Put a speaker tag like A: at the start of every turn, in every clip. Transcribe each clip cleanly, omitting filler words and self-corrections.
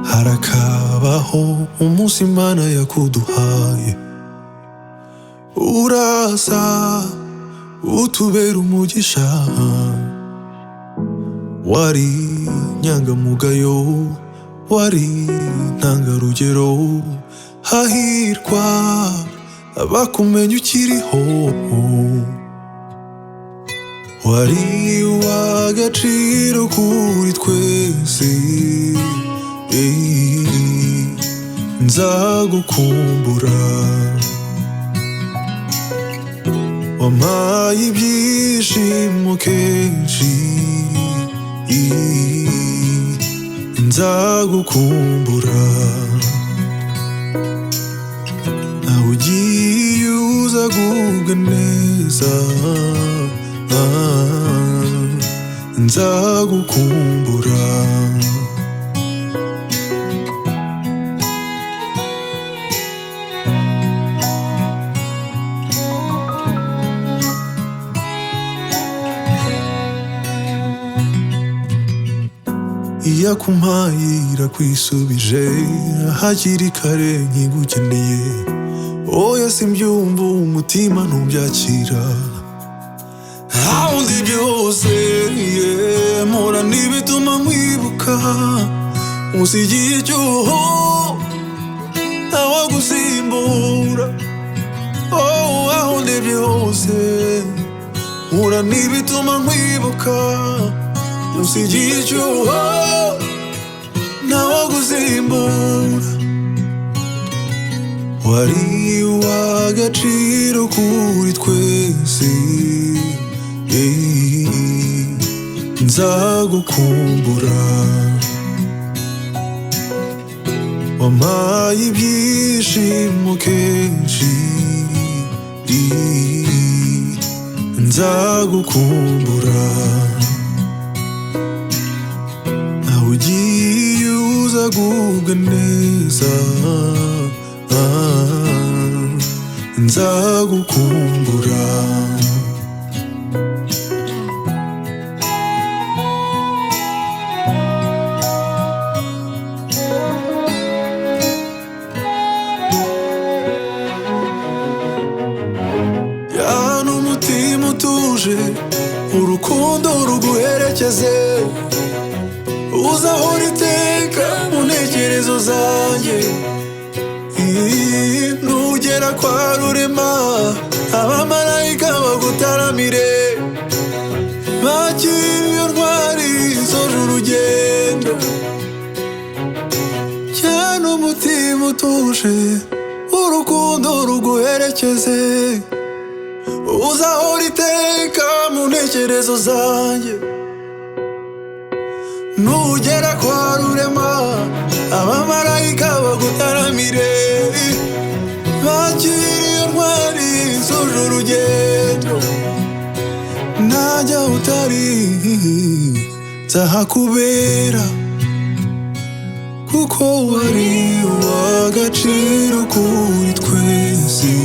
A: harakabaho umunsi Imana yakuduhaye, uraza utubera umugisha. Wari inyangamugayo, wari intangarugero, hahirwa abakumenya ukiriho. Wari uw'agaciro kuri twese, nzagukumbura. Wampaye ibyishimo kenshi, nzagukumbura. Nawe ugiye uzagubwa neza, nzagukumbura. Iyakumpaye irakwisubije hakiri kare nkigukeneye. Oya simbyumva umutima ntubyakira, aho ndi byose mpora n'ibituma nkwibuka. Usigiye icyuho ntawagusimbura. Aho ndi byose mpora n'ibituma nkwibuka. Usigiye icyuho ntawagusimbura. Wari uw'agaciro kuri twese, nzagukumbura. Wampaye ibyishimo kenshi, nzagukumbura. Nawe ugiye uzagubwa neza, nzagukumbura. Yana umutima utuje, urukundo ruguherekeze. Uzahora iteka mu ntekerezo zanjye. Nugera kwa Rurema, abamarayika bagutaramire. Bakira iyo ntwari isoje urugendo. Cyane umutima utuje, urukundo ruguherekeze. Uzahora iteka mu ntekerezo zanjye. Nugera kwa Rurema, abamarayika bagutaramire. Bakira iyo ntwari isoje urugendo. Najya utari nzahakubera, kuko wari uw'agaciro kuri twese,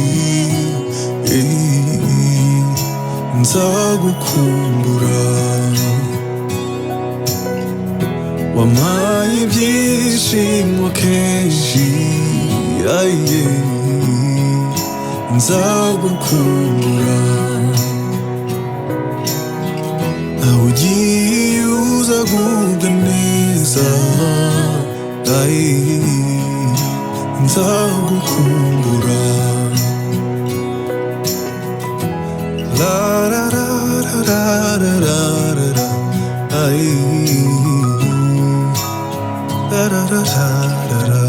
A: nzagukumbura. Wampaye ibyishimo kenshi, nzagukumbura. Nawe ugiye uzagubwa neza, nzagukumbura. La la la la la la la la, la la la la la.